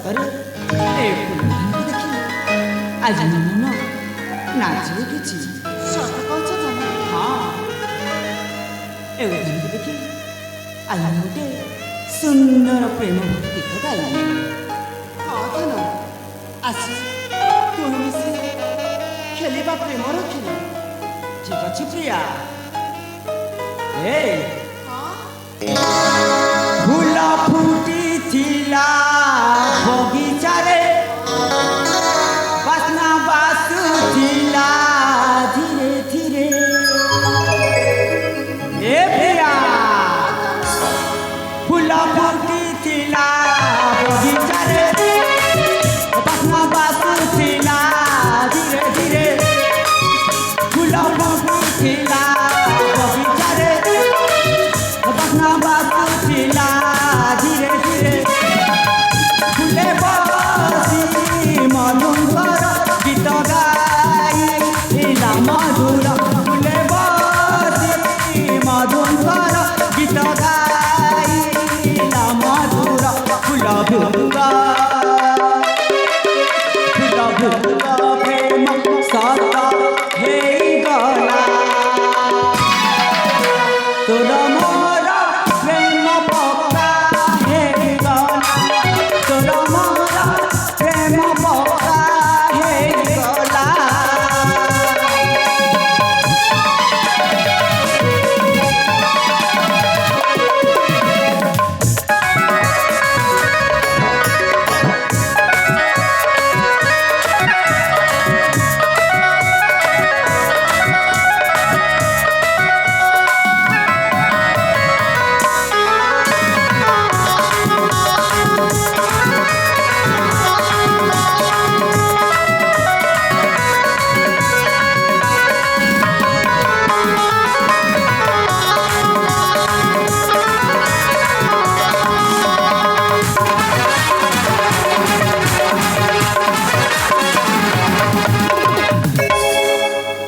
ସତରେ ଏ ଫୁଲକୁ ଦେଖି ଆଜି ମୋ ମନ ନାଚି ଉଠିଛି। ସତ କହୁଛ ଧନ? ହଁ, ଏ ଉଦ୍ୟାନକୁ ଦେଖି ଆଜି ମୁଁ ଗୋଟେ ସୁନ୍ଦର ପ୍ରେମ ଗୀତ ଗାଇଲି। ହଁ ଧନ, ଆସ ତୁମେ ମିଶି ଖେଳିବା ପ୍ରେମର ଖେଳ। ଠିକ ଅଛି ପ୍ରିୟା। ଏ ଫୁଲ ଫୁଟିଥିଲା ବଗିଚାରେ, ବାସ୍ନା ବାସୁଥିଲା ଧୀରେ ଧୀରେ। ଏ ପ୍ରିୟା, ଫୁଲ ଫୁଟିଥିଲା ବଗିଚାରେ, ବାସ୍ନା ବାସୁଥିଲା ଧୀରେ ଧୀରେ। ଫୁଲ ଫୁଟିଥିଲା ବଗିଚାରେ, ବାସ୍ନା ବାସୁଥିଲା ଧୀରେ ଧୀରେ। ফুলে বসি মধুর গীত গাইলা মধুর, ফুলে বসি মধুর গীত গাইলা মধুর। ফুল ভুঙ্গ প্রেম সত ହେଇଗଲା। তোর মোর প্রেম পক্কা ହେଇଗଲା, তোর মোর প্রেম পক্কা ହେଇଗଲା।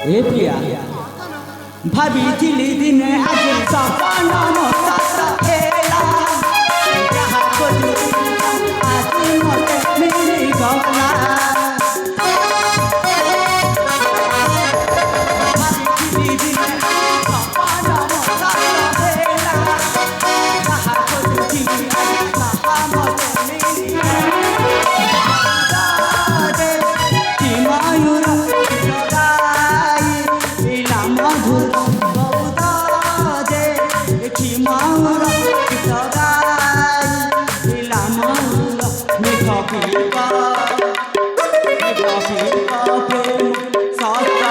ए प्रिया, भाविथिली दिने आज सपना मो सत हेला। जहाँ खोजुली आज मते मिलिगला। भाविथिली दिने सपना मो सत हेला। जहाँ खोजुली आज जहाँ मते मिलिगला। मयूर मधुर बहुत दे देखी मयूर गीत गाइला मयूर। मेघ पीका प्रेम सत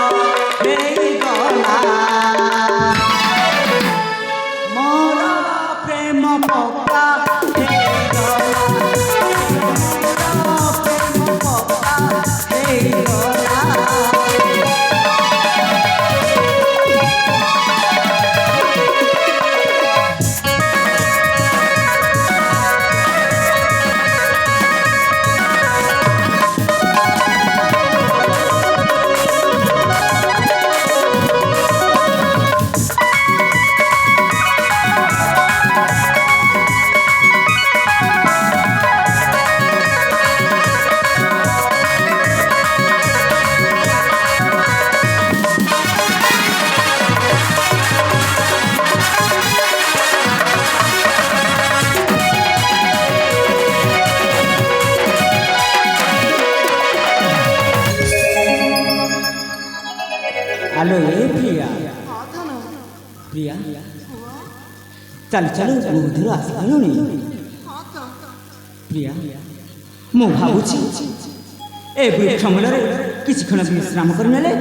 ହେଇଗଲା। मोर प्रेम पक्का ହେଇଗଲା, प्रेम पक्का ହେଇଗଲା। हेलो ए प्रिया। ହଁ ଧନ, प्रिया, କୁହ। चल चल मधुर ଆସିଲୁଣି। ହଁ ତ ପ୍ରିୟା, ମୁଁ ଭାବୁଛି ଏ ବୃକ୍ଷ ମୂଳରେ କିଛି କ୍ଷଣ ବିଶ୍ରାମ କରିନେଲେ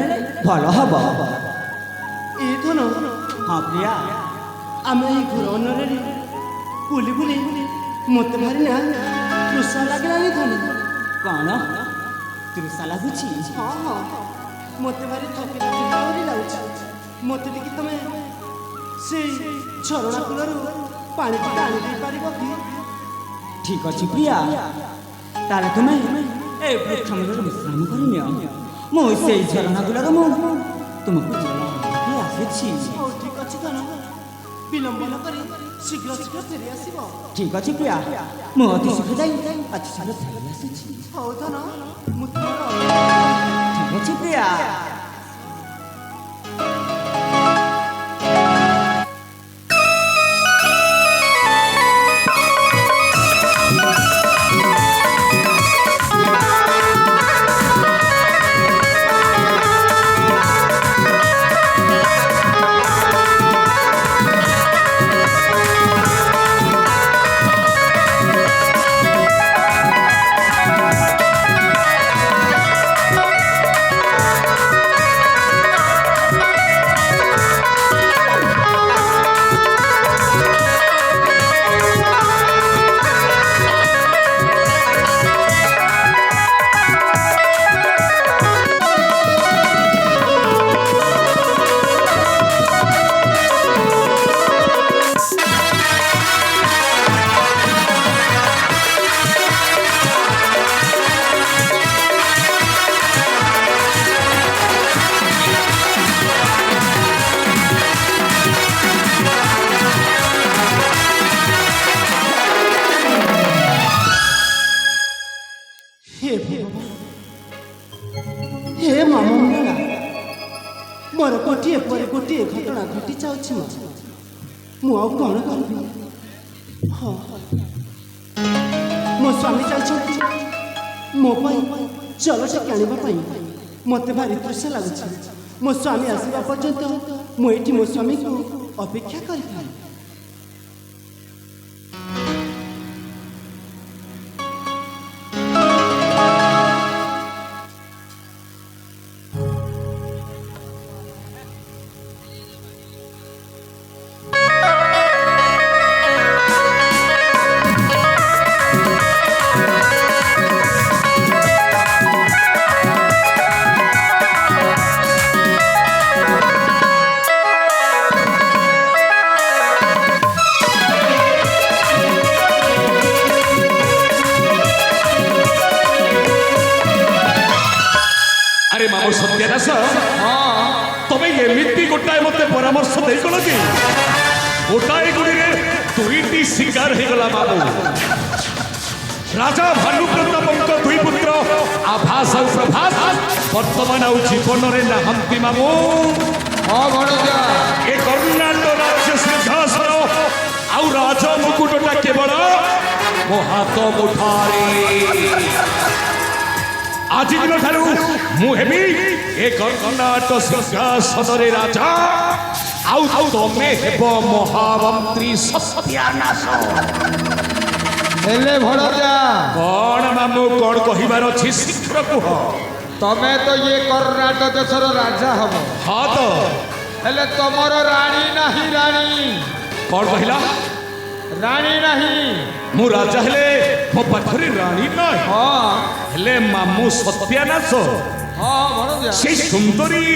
ଭଲ ହବ। ଏ ଧନ, ହଁ ପ୍ରିୟା, ଆମେ ଏଇ ଘର ଅନରେ ବୁଲି ବୁଲି ମୋତେ ଭାରି ନା ତୃଷା ଲାଗିଲାନି ଧନ। କ'ଣ ତୃଷା ଲାଗୁଛି? ହଁ ହଁ, ମୋତେ ଭାରି ଥକି ଥକି ପରି ଲାଗୁଛି। ମୋତେ ଟିକେ ତମେ ସେଇ ଝରଣା କୂଳରୁ ପାଣି ଟିକେ ଆଣି ଦେଇପାରିବ କି? ଠିକ ଅଛି ପ୍ରିୟା, ତାହେଲେ ତୁମେ ଏ ବୃକ୍ଷ ମୂଳରେ ବିଶ୍ରାମ କରିନିଅ। ମୁଁ ସେଇ ଝରଣା କୂଳରେ ମୁଁ ତୁମକୁ ଜଳ ଆସୁଛି। ହଉ ଠିକ ଅଛି ଧନ, ବିଳମ୍ବ ନ କରି ଶୀଘ୍ର ଶୀଘ୍ର ଫେରି ଆସିବ। ଠିକ ଅଛି ପ୍ରିୟା, ମୁଁ ଅତି ଶୀଘ୍ର ଯାଇ ଅତି ଶୀଘ୍ର ଫେରି ଆସୁଛି। ହଉ ଧନ, ମୁଁ ତୁମର ଠିକ ଅଛି ପ୍ରିୟା। ହେ ମାମୁନା, ମୋର ଗୋଟିଏ ପରେ ଗୋଟିଏ ଘଟଣା ଘଟି ଯାଉଛି। ମୁଁ ଆଉ କ'ଣ କରିବି? ହଁ, ମୋ ସ୍ୱାମୀ ଯାଇଛନ୍ତି ମୋ ପାଇଁ ଜଳଟେ ଆଣିବା ପାଇଁ। ମୋତେ ଭାରି ତୃଷା ଲାଗୁଛି। ମୋ ସ୍ୱାମୀ ଆସିବା ପର୍ଯ୍ୟନ୍ତ ମୁଁ ଏଇଠି ମୋ ସ୍ୱାମୀକୁ ଅପେକ୍ଷା କରିଥାଏ। अरे मामू सत्यानाश, तमे एमिति गोटाए मते परामर्श देइगल कि गोटाए गुड़ी दुईटी शिकार हो गला। मामू राजा भानु प्रतापंक दुई पुत्र आभास और प्रभास वर्तमान आउ जीवन रे नाहंती। मामू ए कर्णाटक राज्य सिंहासन आउ राजा मुकुटटा केवल मो हाथ मुठारे। आज दिन ठारू मुहेबी ए कर्णाटक सिंहासन राजा आउ तमे हेब महामंत्री सत्यानाश। हेले भड़जा कौन मामू कौन कहिबार अछि शीघ्र कुह। तमे तो ये कर्णाटक देशर राजा हम। हाँ तो हेले तमर रानी नहीं रानी। कौन कहिला? रानी नहीं। मु राजा हेले मो पाखरे रानी नहीं। हाँ हेले मामू सत्यानाश हाँ भड़जा से सुंदरी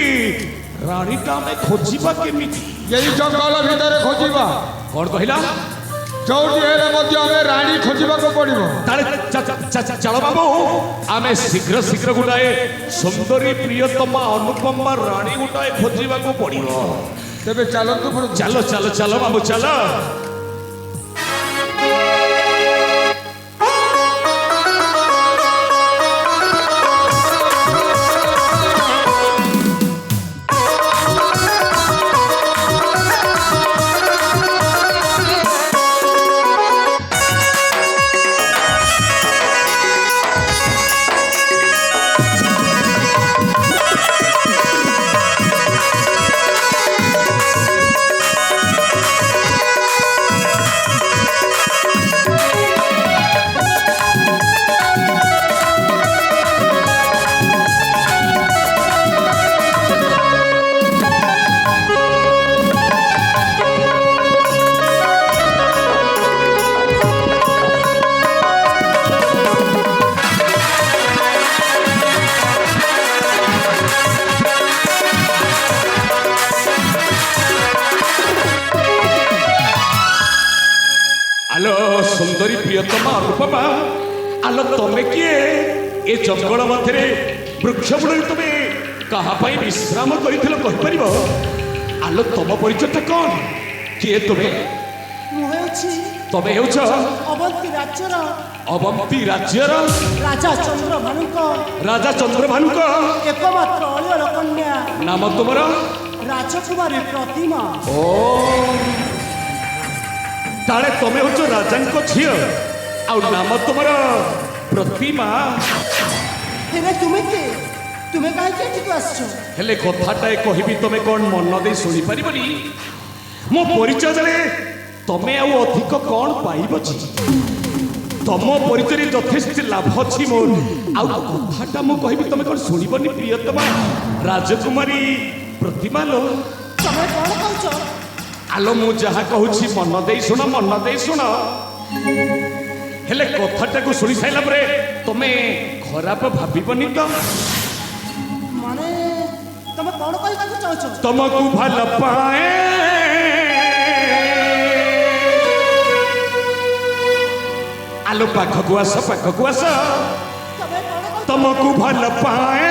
रानीटा में खोजिबा केमिति? यही जंगल भितर खोजिबा। कौन कहिला? जोटी हेले मध्य हमें रानी खोजिबा को पड़िबो। ताले चलो बाबू आमे शीघ्र शीघ्र गुटाए सुंदरी प्रियतमा अनुपमा रानी गुटाए खोजिबा को पड़िबो। तेबे चलंतु भड़जा। चलो चलो चलो बाबू चलो। आलो सुंदरी प्रियतमा अनुपमा, आलो तमे किए ए जंगल मध्य वृक्ष मूल तुम कहापाई विश्राम कर? आलो तुम परिचयटा कौन? किए तुम्हें ମୁଁ ହେଉଛି ତମେ ହେଉଛ ଅବନ୍ତୀ ରାଜ୍ୟର ଅବନ୍ତୀ ରାଜ୍ୟର ରାଜା ଚନ୍ଦ୍ରଭାନୁଙ୍କ ରାଜା ଚନ୍ଦ୍ରଭାନୁଙ୍କ ଏକମାତ୍ର ଅଳିଅଳ କନ୍ୟା ନାମ ତୁମର? ରାଜକୁମାରୀ ପ୍ରତିମା। ଓ ତାହେଲେ ତମେ ହଉଛ ରାଜାଙ୍କ ଝିଅ ଆଉ ନାମ ତୁମର ପ୍ରତିମା। ହେଲେ ତୁମେ କିଏ? ତୁମେ କାହିଁକି ଏଠିକୁ ଆସିଛ? ହେଲେ କଥାଟାଏ କହିବି, ତମେ କଣ ମନ ଦେଇ ଶୁଣିପାରିବନି? ମୋ ପରିଚୟ ଦେଲେ ତମେ ଆଉ ଅଧିକ କଣ ପାଇବ ଯେ? ତମ ପରିଚୟରେ ଯଥେଷ୍ଟ ଲାଭ ଅଛି ମୋର। ଆଉ କଥାଟା ମୁଁ କହିବି, ତମେ କଣ ଶୁଣିବନି ପ୍ରିୟତମା ରାଜକୁମାରୀ ପ୍ରତିମା ଲୋ? ତମେ କଣ କହୁଛ? ଆଲୋ ମୁଁ ଯାହା କହୁଛି ମନ ଦେଇ ଶୁଣ, ମନ ଦେଇ ଶୁଣ। ହେଲେ କଥାଟାକୁ ଶୁଣି ସାରିଲା ପରେ ତମେ ଖରାପ ଭାବିବନି ତ? ମାନେ ତମେ କଣ କହିବାକୁ ଚାହୁଁଛ? ତମକୁ ଭଲ ପାଏ, ଆଲୋ ପାଖକୁ ଆସ, ପାଖକୁ ଆସ। ତମେ କଣ କହୁଛ? ତମକୁ ଭଲ ପାଏ।